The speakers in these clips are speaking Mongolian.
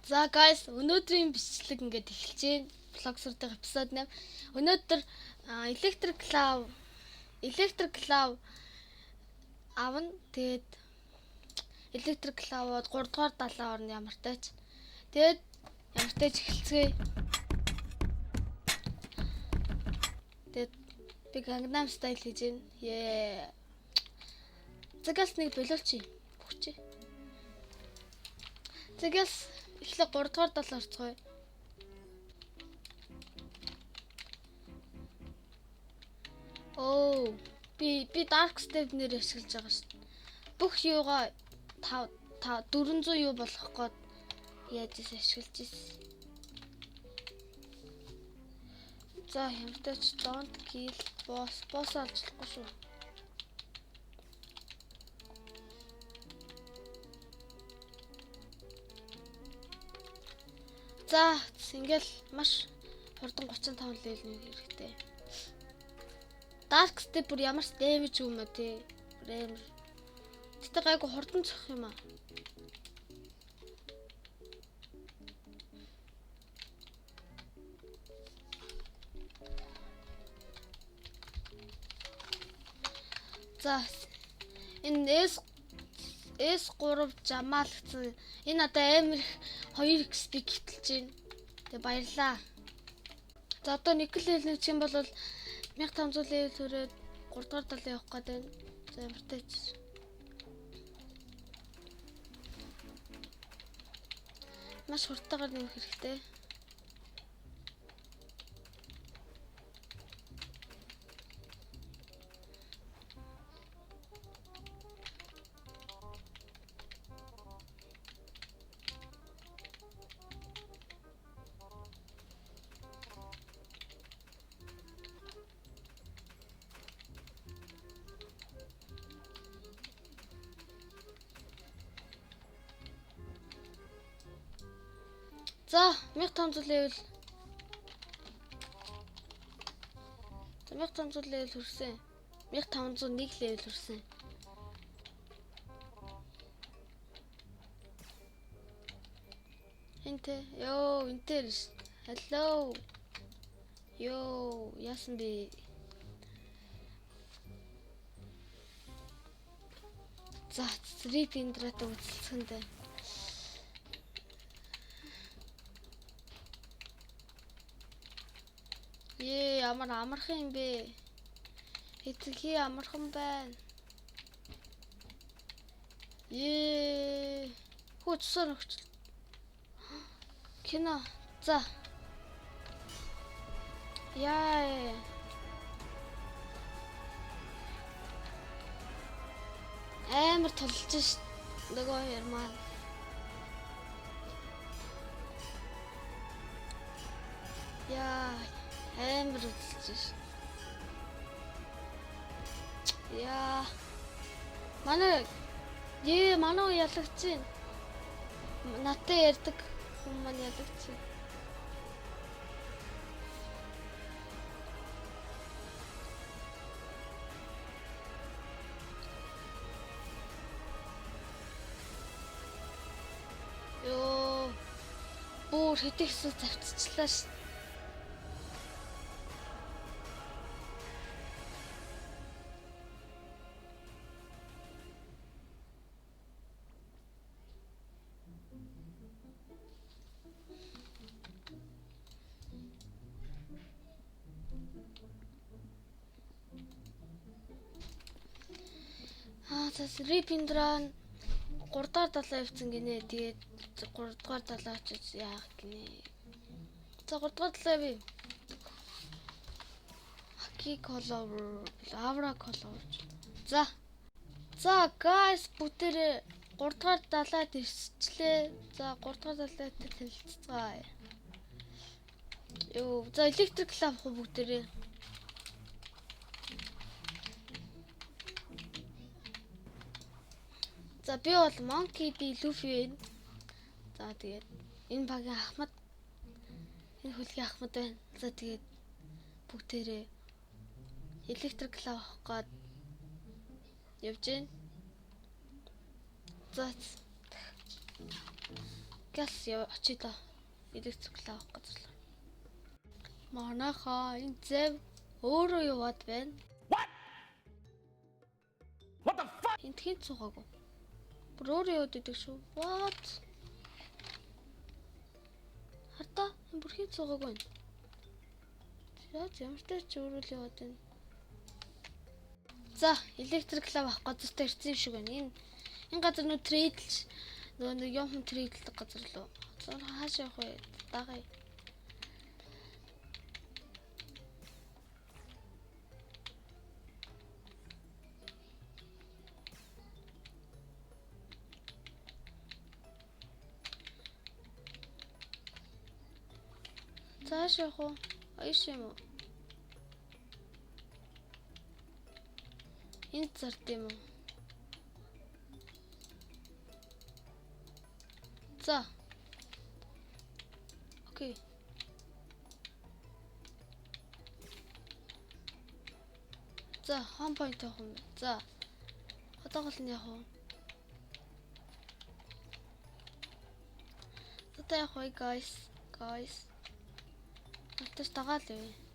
За guys, өнөөдрийн бичлэг ингээд эхэлж байна. Vlogсурдын эпизод 8. Өнөөдөр electric claw авна. Тэгээд electric claw-од 3 дугаар далаа орно ямартайч. Тэгээд ямартайч эхэлцгээе. Тэгээд би Gangnam Style хийж байна. Цагаас нэг боловч бүгчээ. Цагаас эхлээ 3 дугаар далаа орцгоё. Оо, би Dark Step нэр ашиглаж байгаа шүү дээ. Бүх юугаа 400 юу болох гээд яаж ашиглаж ирсэн. За хэмтэйч don't kill boss олжлохгүй шүү. За ингээл маш хурдан 35 level нэг хэрэгтэй. Dark Step бүр ямар ч damage юм аа тий. Амар. Гэтэ гайгүй хурдан цох юм аа. За энэ S3 жамаалгцсан. Энэ одоо амар 2 XP гитэлж байна. Тэгээ баярлаа. За одоо нэг level нэг чинь бол 1500 level төрөөд 3 дугаар далаа явах гээд байна. За ямартайч. Маш хурдтайгаар нэмэх хэрэгтэй. За 1500 level. За 1500 level хүрсэн. 1501 level хүрсэн. Энтэ ёо энтэр. Hello. Ёо яасан бэ? За Sleep Indra-тай үзэлцэхэндээ. Ямар амархан юм бэ? Эцэгхий амархан байна. Хүчсээр өгч. Кино. За. Амар толж ш. Нөгөө ярмаа. Амар үзэлж ш. Манай ялагч. Натаа ярьдаг хүмүүс маань ялагч. Бүр хэдийгсүү завцчлаа ш. Sleep Indra 3 дугаар далаа явцсан гинэ. Тэгээд 3 дугаар далаа очиж яах гинэ. За 3 дугаар далаа явъя. Хаки коловер, лавра коловер. За guys бүтээрээ 3 дугаар далаад ирсчлээ. За 3 дугаар далаатай танилццгаая. За electric claw авах бүгдээрээ. За би бол Monkey D Luffy байна. За тэгээд энэ багийн Ахмад энэ хөлгийн Ахмад байна. За тэгээд бүгдээрээ electric claw авах гээд явж байна. За Газ очиж л электрик авах гэж. Манайхаа энэ зэв өөрөө яваад байна. What the fuck? Энд хэн цугаагүй. Бүр өөрөө яваад идэг шүү. What? Хардаа энэ бүр хэн цугаагүй байна. Яаж ямар ч ч өөрөө л яваад байна. За, электрик лав авах газартай ирсэн юм шиг байна. Энэ газар нөө трейдлж нөгөө юм трейдлдэг газар лөө. Хааш явах вэ? Дагая. Цааш явах уу? Аяш юм уу? Энд зард юм уу? За. Окей. За, home point авах юм. За. Одоо гол нь явах уу? Одоо явах уу, guys? Наташ тагаал юу?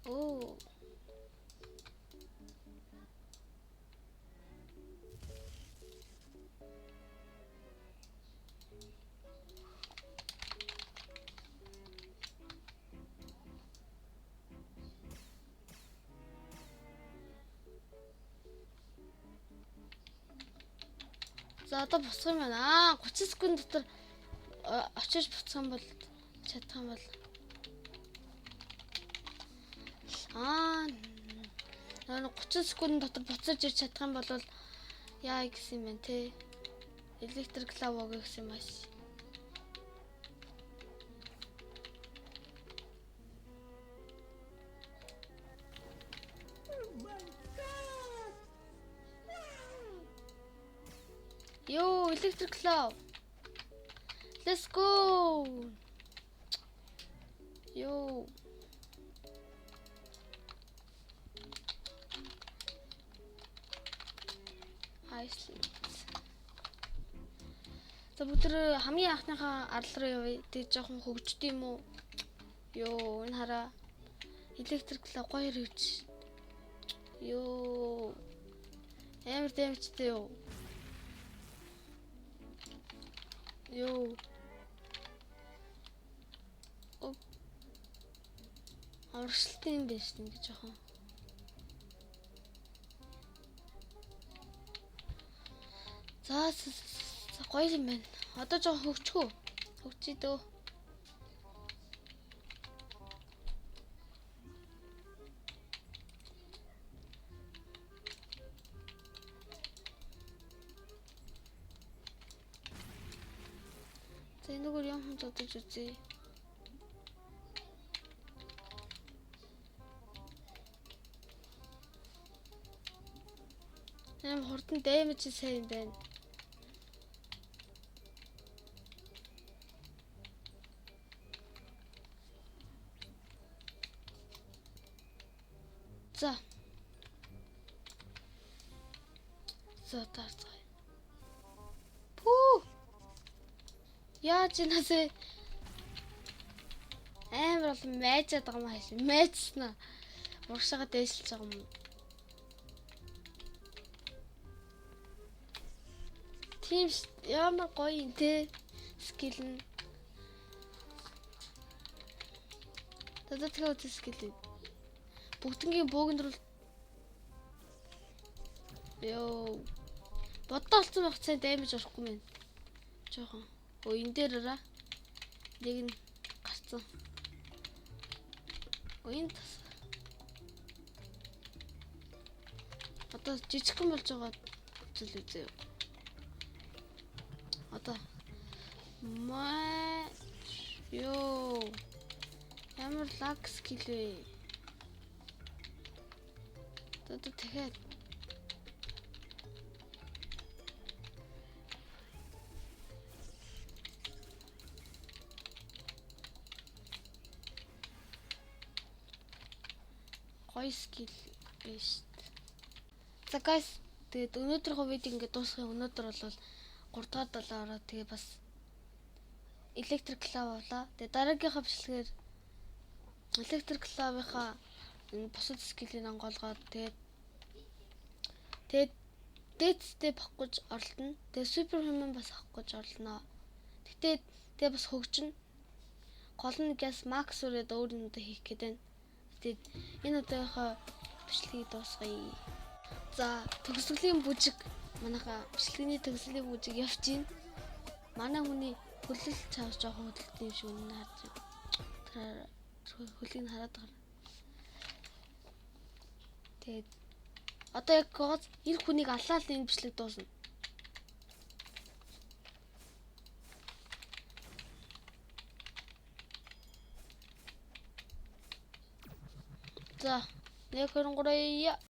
Оо. За одоо босгох юм байна. 30 секунд дотор очиж буцах юм бол чадах юм бол нэг 30 секунд дотор буцаж ирж чадах юм бол яа гэсэн юм бэ те. Электрик лав өгөх гэсэн юм ааш. Yo, electric love. Let's go. Yo. Iceland. За бүгд хамгийн анхныхаа арал руу явъя. Тэг жоохон хөгжд юм уу? Йоо, энэ хараа. Электрик лав гоё ирвч. Йоо. Амар дэмжтэй юу? Йоо. Оршилтын юм биш нэг жоохон. За гоё юм байна. Одоо жоохон хөгжгөө. Хөгжий дөө. За энэгээр юм хүн зодож үзье. Эм хурдан дэмэж сайн байна. За. Таарцгаая. Пүү. Яаж инээсээ амар бол майжаад байгаа юм ааш. Майжснаа. Урагшаага дээшилж байгаа юм. Тийм ямар гоё юм те. Скил нь. Тэгээ үгүй скил. Бүгднгийн бөөгнөр ёо. Боддоо олцсон байх цай даймаж орохгүй мэн. Жохон. Өө энэ дээрээ нэг нь гарцсан. Энд одоо жижигхэн болж байгаа зүйл үзээ. Одоо ёо. Ямар лаг скил вэ? Одоо тэгэхээр гоё скил биш. За guys, тэгээд өнөөдрийнхөө видео ингээд дуусгая. Өнөөдөр бол 3 дахь 7 ороод тэгээ бас Electric Club авлаа. Тэгээ дараагийнхаа бичлэгээр Electric Club-ийнхаа бусад скилийг онгоолгоод тэгээд Dead Step авах гэж оролдоно. Тэгээ Superhuman бас авах гэж орлоо. Гэтэ тэгээ бас хөгжинэ. Гол нь гэс Max үрээд өөр юмдаа хийх гээд байна. Тэгээд энэ удаагийнхаа бичлэгийг дуусгая. За, төгсгөлийн бүжиг манайха бичлэгийн төгсгөлийн бүжиг явж гин. Манай хүний хөлөл цааш жоохон хөдөлгөөн юм шиг үнэ харж байна. Хөлийг хараад байгаа. Тэгээд одоо яг гол эр хүнийг аллаа л энэ бичлэг дуусна. За, 1 2 3